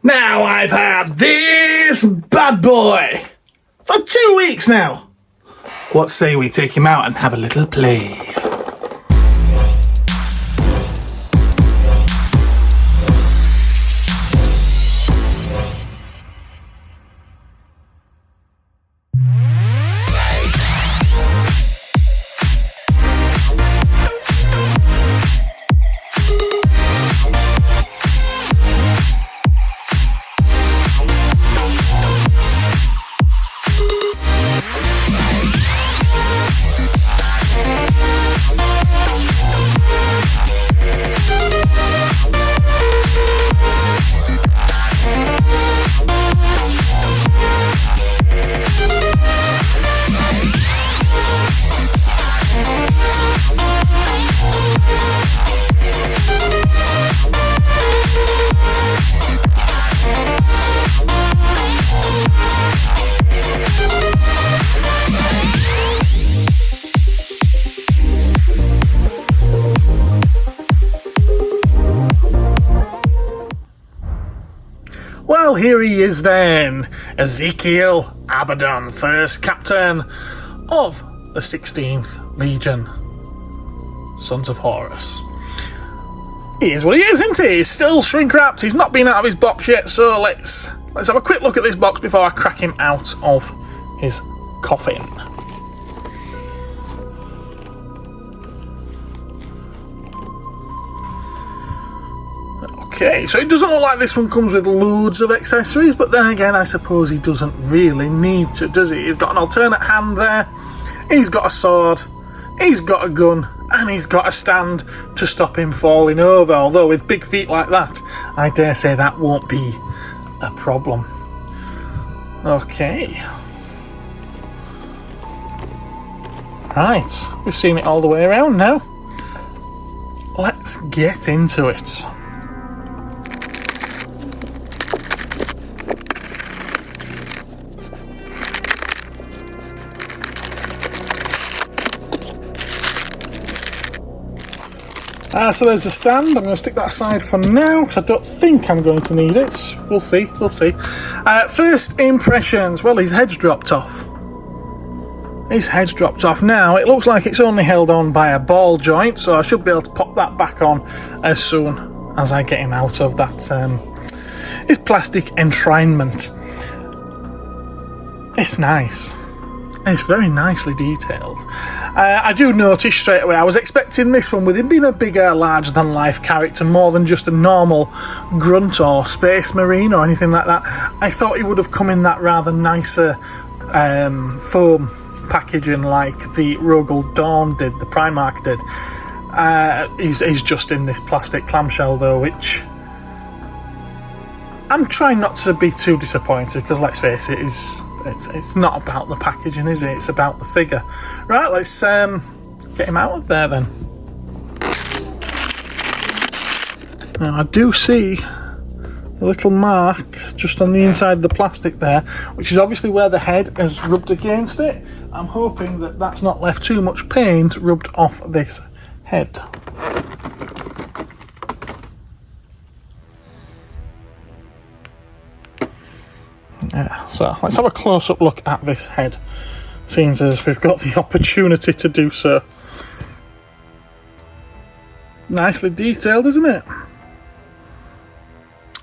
Now I've had this bad boy for 2 weeks now. What say we take him out and have a little play? Well, here he is then, Ezekiel Abaddon, first captain of the 16th Legion, Sons of Horus. He is what he is, isn't he? He's still shrink wrapped, he's not been out of his box yet, so let's have a quick look at this box before I crack him out of his coffin. Okay, so it doesn't look like this one comes with loads of accessories, but then again, I suppose he doesn't really need to, does he? He's got an alternate hand there, he's got a sword, he's got a gun, and he's got a stand to stop him falling over, although with big feet like that, I dare say that won't be a problem. Okay. Right, we've seen it all the way around now. Let's get into it. So there's the stand. I'm going to stick that aside for now because I don't think I'm going to need it. We'll see, we'll see. First impressions. Well, his head's dropped off. His head's dropped off now. It looks like it's only held on by a ball joint, so I should be able to pop that back on as soon as I get him out of that his plastic enshrinement. It's nice. It's very nicely detailed. I do notice straight away, I was expecting this one, with him being a bigger, larger-than-life character, more than just a normal grunt or space marine or anything like that. I thought he would have come in that rather nicer foam packaging like the Rogel Dawn did, the Primarch did. He's just in this plastic clamshell though, which I'm trying not to be too disappointed, because let's face it, it's not about the packaging, is it? It's about the figure. Right, let's get him out of there then. Now I do see a little mark just on the inside of the plastic there, which is obviously where the head has rubbed against it. I'm hoping that that's not left too much paint rubbed off this head. Yeah, so let's have a close-up look at this head, seeing as we've got the opportunity to do so. Nicely detailed, isn't it?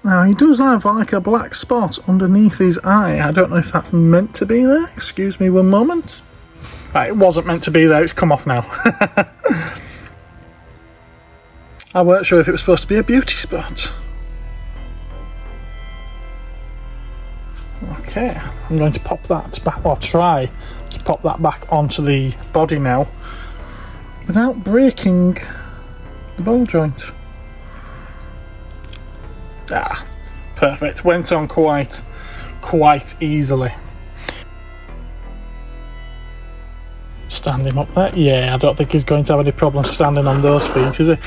Now, he does have like a black spot underneath his eye. I don't know if that's meant to be there. Excuse me one moment. Right, it wasn't meant to be there, it's come off now. I weren't sure if it was supposed to be a beauty spot. Okay, I'm going to pop that back, or try to pop that back onto the body now without breaking the ball joint. Ah, perfect. Went on quite easily. Stand him up there. Yeah, I don't think he's going to have any problem standing on those feet, is he?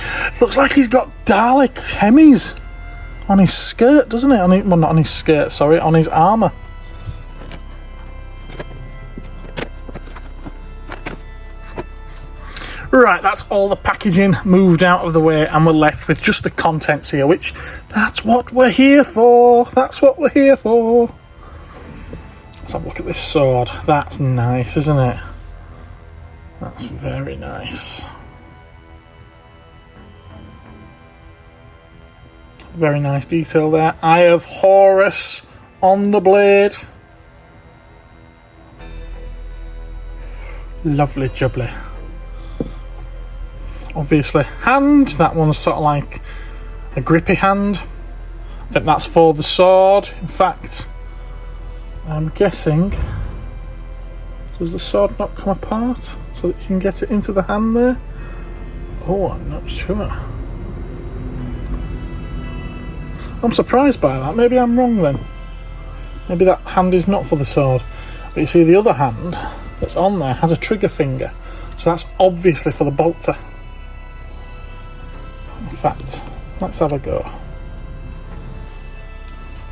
Looks like he's got Dalek hemis on his skirt, doesn't it? Well, not on his skirt, sorry, on his armour. Right, that's all the packaging moved out of the way, and we're left with just the contents here, which, that's what we're here for. That's what we're here for. Let's have a look at this sword. That's nice, isn't it? That's very nice. Very nice detail there. Eye of Horus on the blade. Lovely jubbly. Obviously, hand. That one's sort of like a grippy hand. I think that's for the sword. In fact, I'm guessing, does the sword not come apart so that you can get it into the hand there? Oh, I'm not sure. I'm surprised by that. Maybe I'm wrong then. Maybe that hand is not for the sword. But you see, the other hand that's on there has a trigger finger, so that's obviously for the bolter. In fact, let's have a go.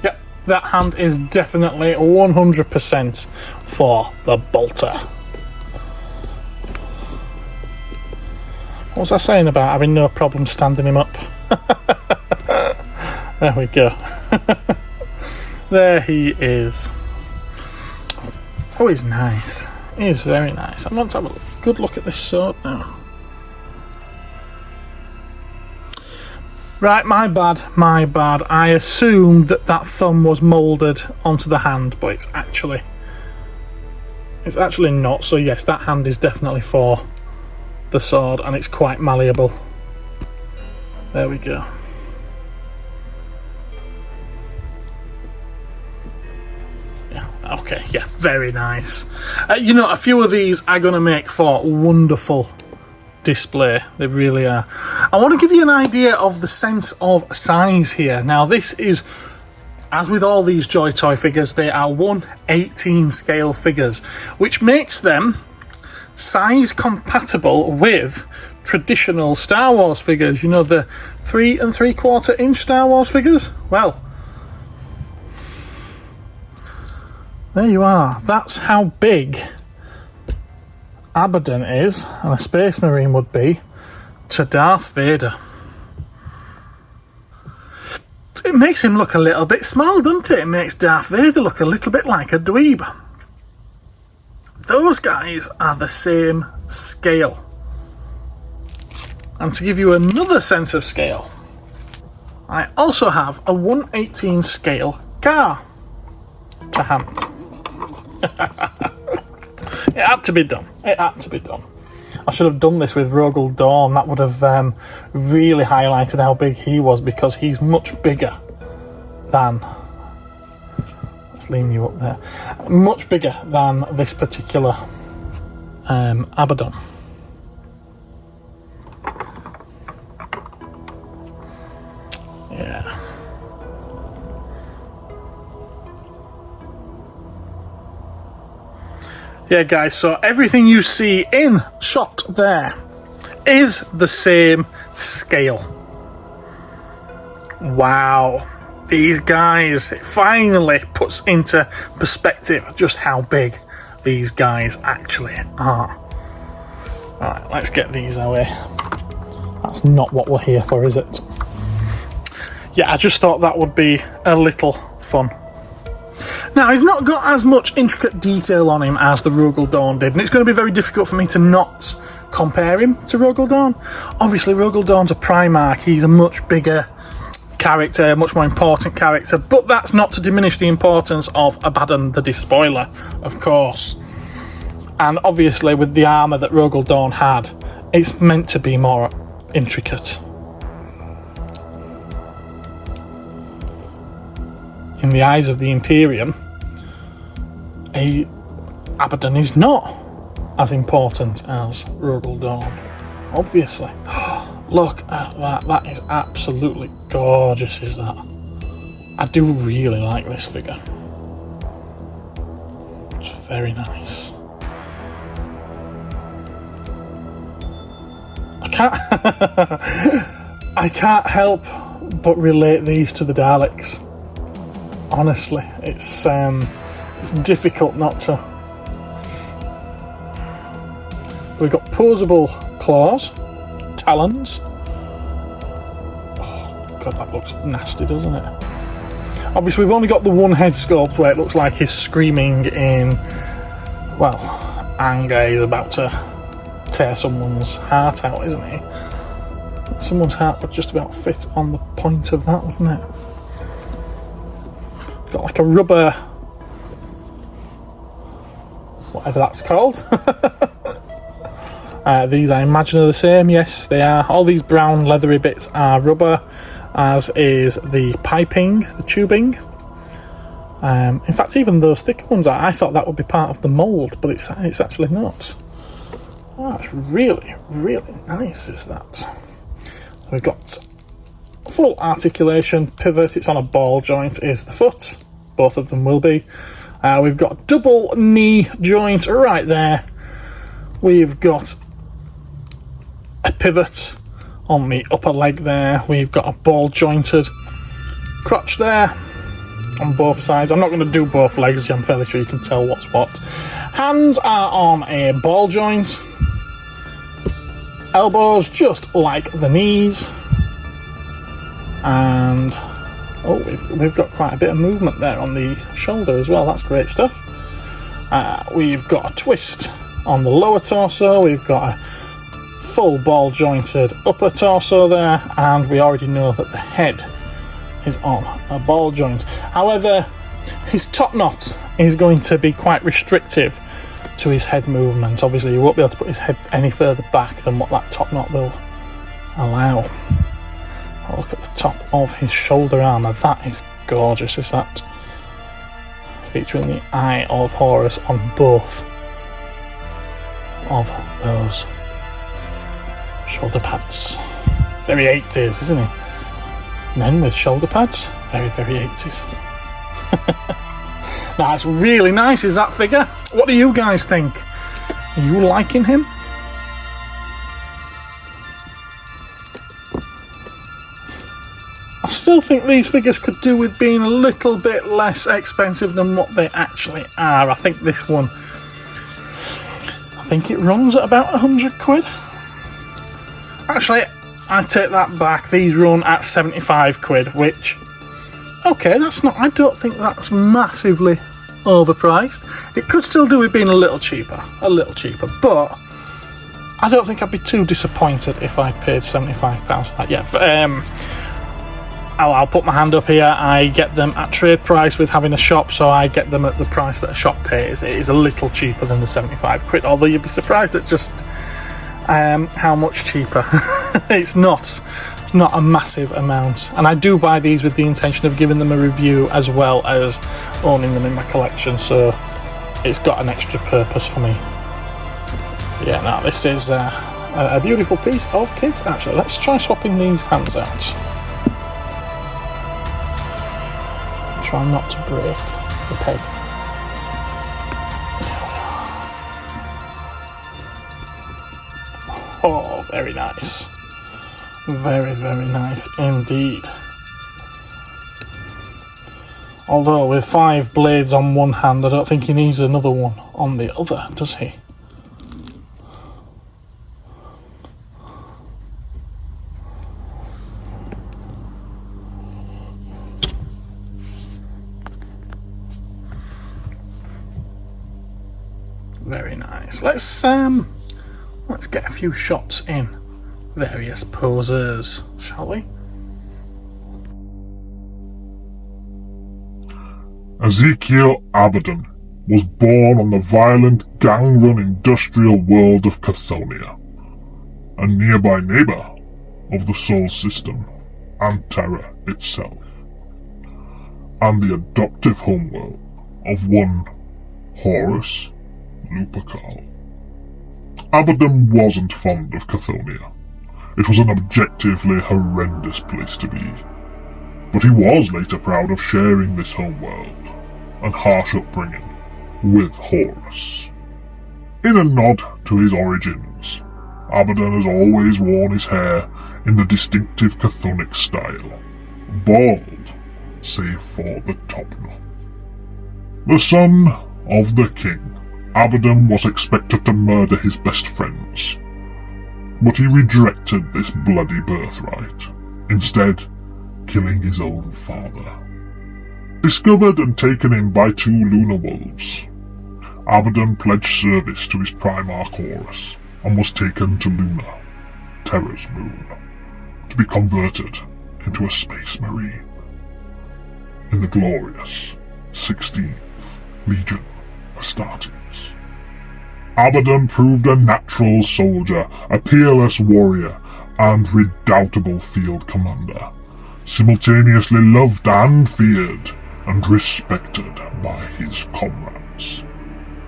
Yep, that hand is definitely 100% for the bolter. What was I saying about having no problem standing him up? There we go. There he is. Oh, he's nice. He is very nice. I want to have a good look at this sword now. Right, my bad. I assumed that that thumb was moulded onto the hand, but it's actually not. So yes, that hand is definitely for the sword, and it's quite malleable. There we go. Okay, yeah, very nice. You know, a few of these are going to make for wonderful display. They really are. I want to give you an idea of the sense of size here. Now, this is, as with all these JoyToy figures, they are 1/18 scale figures, which makes them size compatible with traditional Star Wars figures. You know, the 3 3/4 inch Star Wars figures? Well, there you are. That's how big Abaddon is, and a Space Marine would be, to Darth Vader. It makes him look a little bit small, doesn't it? It makes Darth Vader look a little bit like a dweeb. Those guys are the same scale. And to give you another sense of scale, I also have a 1/18 scale car to hand. It had to be done. It had to be done. I should have done this with Rogel Dawn. That would have really highlighted how big he was, because he's much bigger than... Let's lean you up there. Much bigger than this particular Abaddon. Yeah. Yeah, guys, so everything you see in shot there is the same scale. Wow. These guys, it finally puts into perspective just how big these guys actually are. Alright, let's get these away. That's not what we're here for, is it? Yeah, I just thought that would be a little fun. Now, he's not got as much intricate detail on him as the Rogel Dawn did, and it's going to be very difficult for me to not compare him to Rogel Dawn. Obviously, Rogel Dawn's a Primarch. He's a much bigger character, a much more important character, but that's not to diminish the importance of Abaddon the Despoiler, of course. And obviously, with the armour that Rogel Dawn had, it's meant to be more intricate. In the eyes of the Imperium, Abaddon is not as important as Rogel Dawn, obviously. Look at that. That is absolutely gorgeous, is that? I do really like this figure. It's very nice. I can't help but relate these to the Daleks. Honestly, it's difficult not to. We've got posable claws, talons. Oh, God, that looks nasty, doesn't it? Obviously, we've only got the one head sculpt where it looks like he's screaming in, well, anger. He's about to tear someone's heart out, isn't he? Someone's heart would just about fit on the point of that, wouldn't it? Got like a rubber, whatever that's called. These, I imagine, are the same. Yes, they are. All these brown leathery bits are rubber, as is the piping, the tubing. In fact, even those thicker ones, I thought that would be part of the mould, but it's actually not. Oh, it's really, really nice, is that? We've got full articulation, pivot, it's on a ball joint, is the foot. Both of them will be. We've got double knee joint right there. We've got a pivot on the upper leg there. We've got a ball jointed crotch there on both sides. I'm not going to do both legs, I'm fairly sure you can tell what's what. Hands are on a ball joint. Elbows just like the knees. And oh, we've got quite a bit of movement there on the shoulder as well. That's great stuff. We've got a twist on the lower torso. We've got a full ball jointed upper torso there, and we already know that the head is on a ball joint. However, his top knot is going to be quite restrictive to his head movement. Obviously, he won't be able to put his head any further back than what that top knot will allow. Oh, look at the top of his shoulder armour. That is gorgeous, is that? Featuring the Eye of Horus on both of those shoulder pads. Very 80s, isn't he? Men with shoulder pads. Very, very 80s. That's really nice, is that figure? What do you guys think? Are you liking him? I still think these figures could do with being a little bit less expensive than what they actually are. I think this one, I think it runs at about 100 quid. Actually, I take that back. These run at 75 quid, which, okay, that's not, I don't think that's massively overpriced. It could still do with being a little cheaper, but I don't think I'd be too disappointed if I paid £75 for that. Yeah, I'll put my hand up here. I get them at trade price with having a shop, so I get them at the price that a shop pays. It is a little cheaper than the 75 quid, although you'd be surprised at just how much cheaper. It's not a massive amount, and I do buy these with the intention of giving them a review as well as owning them in my collection, so it's got an extra purpose for me. Yeah, now this is a beautiful piece of kit. Actually, let's try swapping these hands out. Try not to break the peg. There we are. Oh, very nice. Very, very nice indeed. Although with 5 blades on one hand, I don't think he needs another one on the other, does he? Very nice. Let's get a few shots in various poses, shall we? Ezekyle Abaddon was born on the violent, gang-run industrial world of Chthoniya, a nearby neighbour of the Sol system and Terra itself, and the adoptive homeworld of one Horus Heresy. Abaddon wasn't fond of Chthoniya. It was an objectively horrendous place to be. But he was later proud of sharing this homeworld and harsh upbringing with Horus. In a nod to his origins, Abaddon has always worn his hair in the distinctive Chthonic style, bald save for the top knot. The son of the king, Abaddon was expected to murder his best friends, but he rejected this bloody birthright, instead killing his own father. Discovered and taken in by 2 lunar wolves, Abaddon pledged service to his Primarch Horus and was taken to Luna, Terra's moon, to be converted into a space marine in the glorious 16th Legion Astartes. Abaddon proved a natural soldier, a peerless warrior, and redoubtable field commander, simultaneously loved and feared, and respected by his comrades.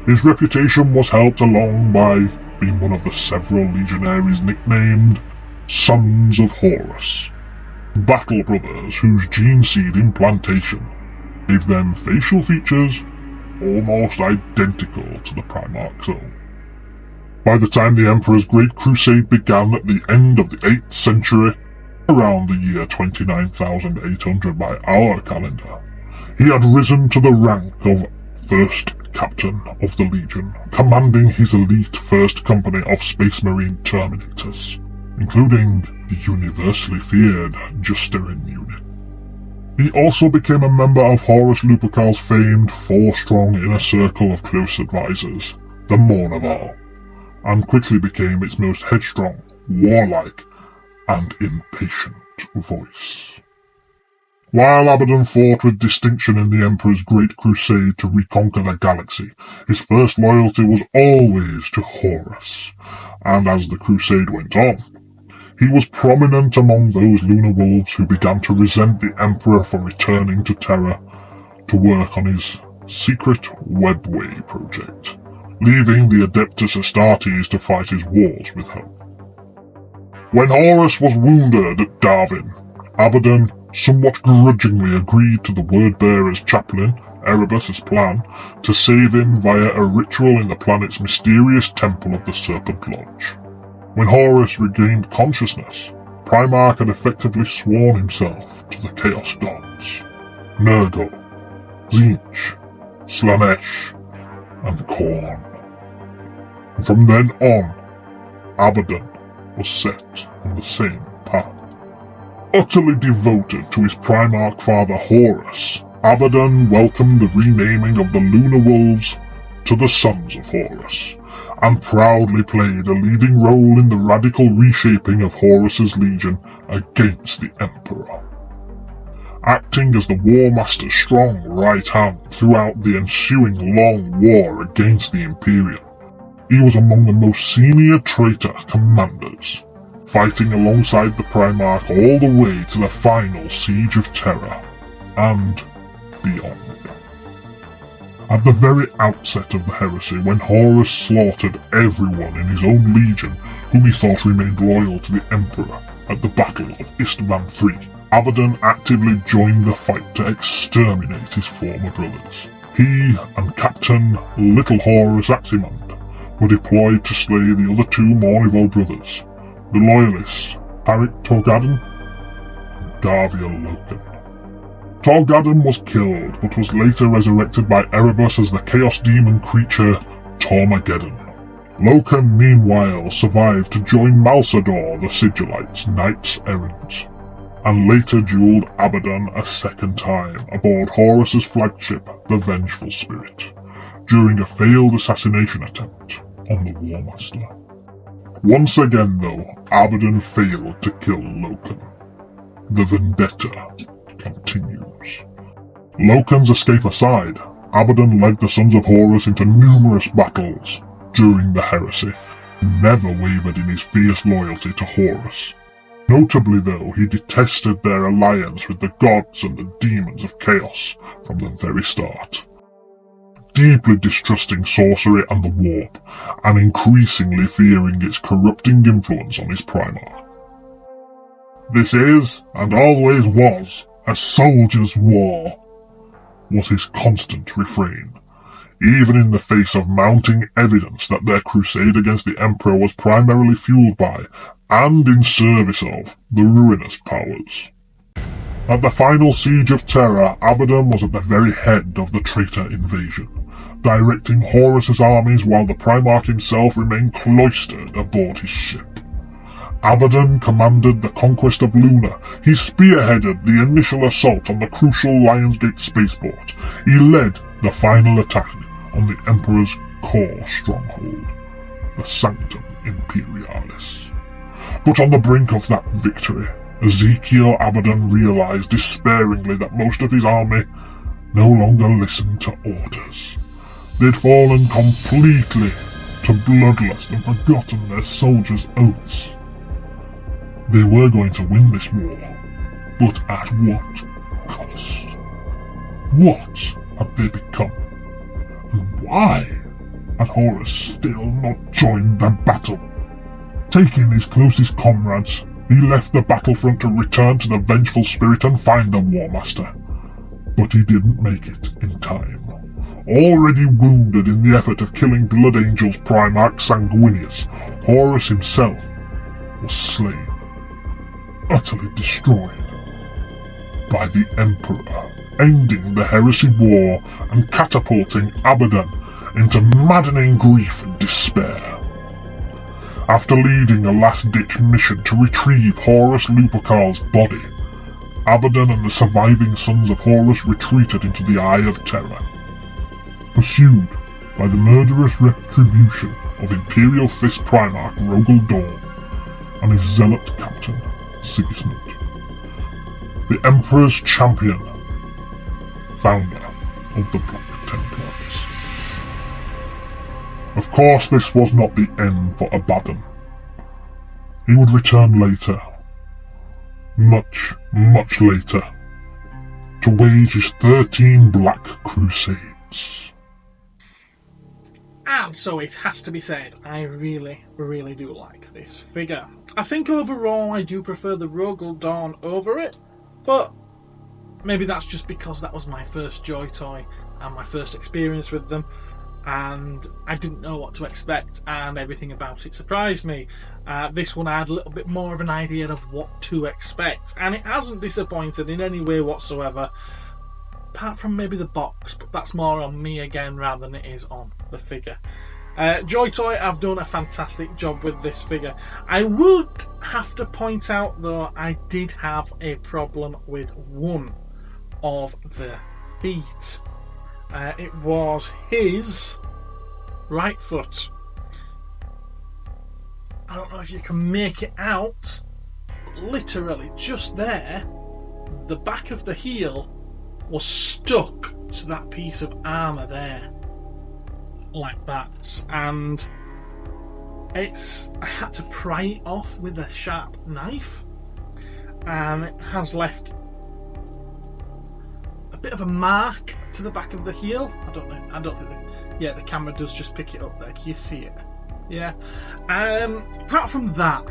His reputation was helped along by being one of the several legionaries nicknamed Sons of Horus, battle brothers whose gene seed implantation gave them facial features almost identical to the Primarch's own. By the time the Emperor's Great Crusade began at the end of the 8th century, around the year 29,800 by our calendar, he had risen to the rank of First Captain of the Legion, commanding his elite 1st Company of Space Marine Terminators, including the universally feared Justerin unit. He also became a member of Horus Lupercal's famed 4-strong inner circle of close advisors, the Mournival, and quickly became its most headstrong, warlike, and impatient voice. While Abaddon fought with distinction in the Emperor's Great Crusade to reconquer the galaxy, his first loyalty was always to Horus, and as the crusade went on, he was prominent among those lunar wolves who began to resent the Emperor for returning to Terra to work on his secret Webway project, leaving the Adeptus Astartes to fight his wars with her. When Horus was wounded at Darwin, Abaddon somewhat grudgingly agreed to the Word-Bearer's chaplain, Erebus's plan to save him via a ritual in the planet's mysterious temple of the Serpent Lodge. When Horus regained consciousness, Primarch had effectively sworn himself to the Chaos Gods, Nurgle, Tzeentch, Slanesh, and Khorne. And from then on, Abaddon was set on the same path. Utterly devoted to his Primarch father Horus, Abaddon welcomed the renaming of the Lunar Wolves to the Sons of Horus, and proudly played a leading role in the radical reshaping of Horus's legion against the Emperor. Acting as the War Master's strong right hand throughout the ensuing long war against the Imperium, he was among the most senior traitor commanders, fighting alongside the Primarch all the way to the final Siege of Terra, and beyond. At the very outset of the heresy, when Horus slaughtered everyone in his own legion whom he thought remained loyal to the Emperor at the Battle of Istvan III, Abaddon actively joined the fight to exterminate his former brothers. He and Captain Little Horus Aximand were deployed to slay the other 2 Mournival brothers, the loyalists Tarik Torgaddon and Garviel Loken. Torgaddon was killed, but was later resurrected by Erebus as the Chaos Demon creature Tormageddon. Loken, meanwhile, survived to join Malsador the Sigilite's Knights Errant, and later duelled Abaddon a second time aboard Horus's flagship, the Vengeful Spirit, during a failed assassination attempt on the War Master. Once again, though, Abaddon failed to kill Loken. The vendetta continues. Loken's escape aside, Abaddon led the Sons of Horus into numerous battles during the heresy, and never wavered in his fierce loyalty to Horus. Notably, though, he detested their alliance with the gods and the demons of chaos from the very start, deeply distrusting sorcery and the warp, and increasingly fearing its corrupting influence on his Primarch. "This is, and always was, a soldier's war," was his constant refrain, even in the face of mounting evidence that their crusade against the Emperor was primarily fueled by, and in service of, the ruinous powers. At the final Siege of Terra, Abaddon was at the very head of the traitor invasion, directing Horus's armies while the Primarch himself remained cloistered aboard his ship. Abaddon commanded the conquest of Luna. He spearheaded the initial assault on the crucial Lionsgate spaceport. He led the final attack on the Emperor's core stronghold, the Sanctum Imperialis. But on the brink of that victory, Ezekiel Abaddon realized despairingly that most of his army no longer listened to orders. They'd fallen completely to bloodlust and forgotten their soldiers' oaths. They were going to win this war, but at what cost? What had they become? And why had Horus still not joined the battle? Taking his closest comrades, he left the battlefront to return to the vengeful spirit and find the War Master. But he didn't make it in time. Already wounded in the effort of killing Blood Angel's Primarch Sanguinius, Horus himself was slain, utterly destroyed by the Emperor, ending the Heresy War and catapulting Abaddon into maddening grief and despair. After leading a last-ditch mission to retrieve Horus Lupercal's body, Abaddon and the surviving sons of Horus retreated into the Eye of Terror, pursued by the murderous retribution of Imperial Fist Primarch Rogel Dawn and his zealot captain, Sigismund, the Emperor's champion, founder of the Black Templars. Of course, this was not the end for Abaddon. He would return later, much, much later, to wage his 13 Black Crusades. And so it has to be said, I really, really do like this figure. I think overall I do prefer the Rogel Dawn over it, but maybe that's just because that was my first JoyToy and my first experience with them, and I didn't know what to expect, and everything about it surprised me. This one I had a little bit more of an idea of what to expect, and it hasn't disappointed in any way whatsoever, apart from maybe the box, but that's more on me again rather than it is on the figure. JoyToy have done a fantastic job with this figure. I would have to point out though, I did have a problem with one of the feet. It was his right foot. I don't know if you can make it out, but literally just there, the back of the heel was stuck to that piece of armour there, like that, and I had to pry it off with a sharp knife, and it has left a bit of a mark to the back of the heel. I don't think yeah, the camera does just pick it up there. Can you see it? Yeah. Apart from that,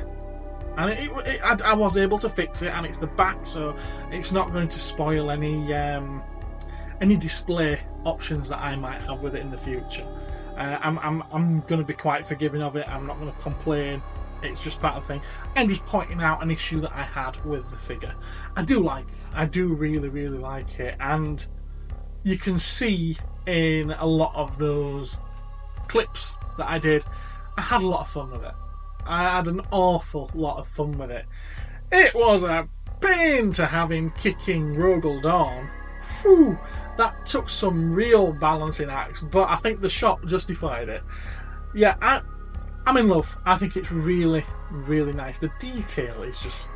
and I was able to fix it, and it's the back, so it's not going to spoil any display options that I might have with it in the future. I'm going to be quite forgiving of it. I'm not going to complain. It's just part of the thing. I'm just pointing out an issue that I had with the figure. I do really, really like it, and you can see in a lot of those clips that I did, I had a lot of fun with it. I had an awful lot of fun with it. It was a pain to have him kicking Rogel Dawn. Whew, that took some real balancing acts, but I think the shot justified it. Yeah, I'm in love. I think it's really, really nice. The detail is just...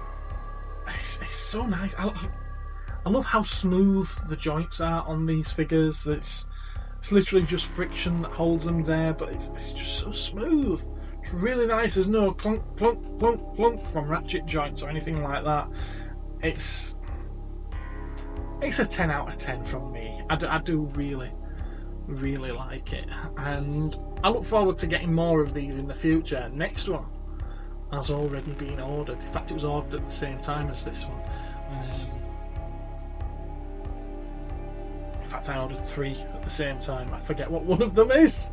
It's so nice. I love how smooth the joints are on these figures. It's literally just friction that holds them there, but it's just so smooth. It's really nice. There's no clunk, clunk, clunk, clunk from ratchet joints or anything like that. It's a 10 out of 10 from me. I do really, really like it, and I look forward to getting more of these in the future. Next one has already been ordered. In fact, it was ordered at the same time as this one. In fact, I ordered 3 at the same time. I forget what one of them is.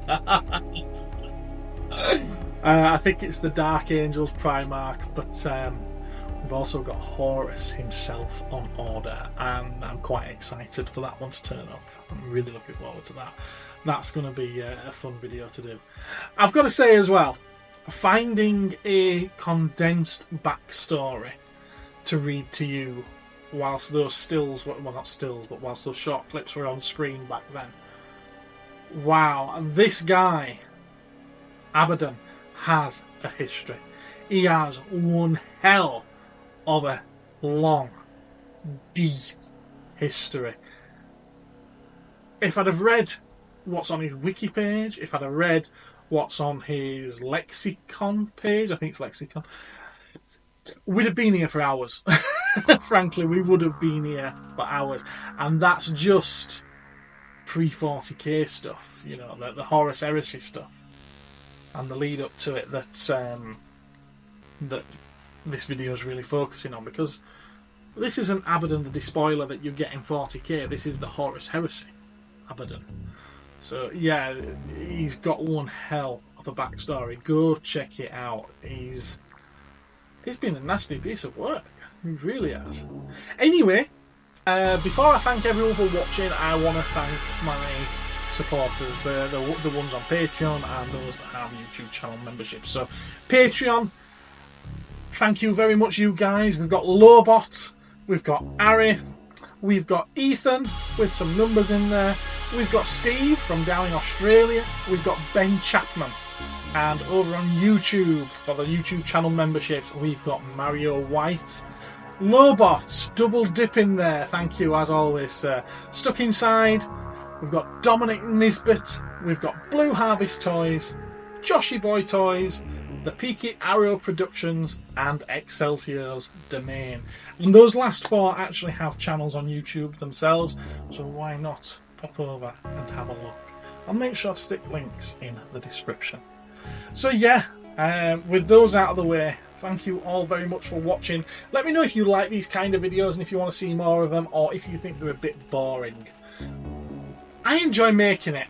I think it's the Dark Angels Primarch, but we've also got Horus himself on order, and I'm quite excited for that one to turn up. I'm really looking forward to that. That's going to be a fun video to do. I've got to say as well, finding a condensed backstory to read to you whilst those stills, well not stills, but whilst those short clips were on screen back then. Wow, and this guy, Abaddon, has a history. He has one hell of a long, deep history. If I'd have read what's on his wiki page, if I'd have read what's on his lexicon page, I think it's lexicon, we'd have been here for hours. Frankly, we would have been here for hours. And that's just pre-40k stuff, you know, the Horus Heresy stuff. And the lead up to it that this video is really focusing on, because this isn't Abaddon the Despoiler that you get in 40k, this is the Horus Heresy Abaddon. So yeah, he's got one hell of a backstory. Go check it out. It's been a nasty piece of work. It really has. Anyway, before I thank everyone for watching, I want to thank my supporters, the ones on Patreon and those that have YouTube channel memberships. So Patreon, thank you very much, you guys. We've got LOWBOT, we've got Arif, we've got Ethan with some numbers in there, we've got Steve from down in Australia, we've got Ben Chapman, and over on YouTube for the YouTube channel memberships we've got Mario White, LOWBOT, double dip in there, thank you as always sir. Stuckinside, we've got Dominic Nisbet, we've got Blue Harvest Toys, Joshy Boy Toys, the Peaky Arrow Productions, and Excelsior's Domain. And those last four actually have channels on YouTube themselves, so why not pop over and have a look. I'll make sure to stick links in the description. So yeah, with those out of the way, thank you all very much for watching. Let me know if you like these kind of videos and if you want to see more of them, or if you think they're a bit boring. I enjoy making it,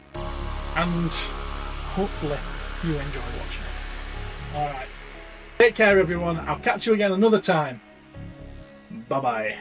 and hopefully you enjoy watching it. Alright, take care everyone, I'll catch you again another time. Bye bye.